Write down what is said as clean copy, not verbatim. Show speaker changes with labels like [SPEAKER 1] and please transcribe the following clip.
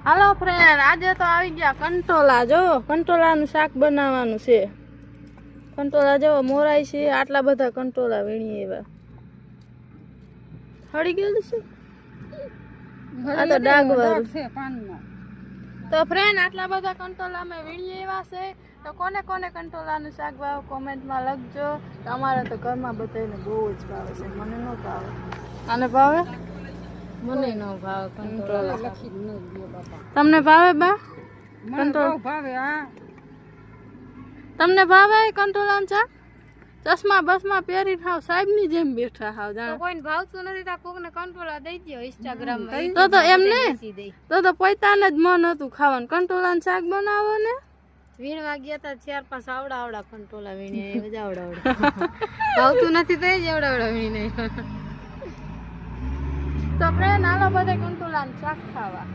[SPEAKER 1] હાલો friend, આજે તો આવી ગયા કંટોલા. જો કંટોલાનું શાક બનાવવાનું છે. કંટોલા જેવો મોરાય છે. આટલા બધા કંટોલા વીણી એવા હળી ગયેલું છે. આ તો ડાગવાળું છે પાનમાં. તો ફ્રેન્ડ, આટલા બધા કંટોલા મેં વીણી એવા છે. તો કોને કોને કંટોલાનું શાક ભાવે કોમેન્ટમાં લખજો. અમારે તો ઘરમાં બધાને બહુ જ ભાવે છે. મને ન ભાવે. આને ભાવે? મને ન ભાવે કંટોલા. તમને ભાવે બા કંટોલા? ભાવે. હા, તમને ભાવે કંટોલા શાક? ચશ્મા બસમાં પહેરી થાવ સાહેબ ની જેમ બેઠા હાવ. જાણે કોઈને ભાવતું નથી તો કોકને કંટોલા દઈ દો ઇન્સ્ટાગ્રામ માં. તો એમ ને તો પોતાને જ મન હતું ખાવાનું. કંટોલાનું શાક બનાવો ને. વીણવા ગયા તા 4-5 આવડા કંટોલા વીણે બધા આવડા ભાવતું નથી તો જ આવડા વીણે. તો ફ્રેન્ડ, હાલો બધા કંટોલાનું શાક ખાવા.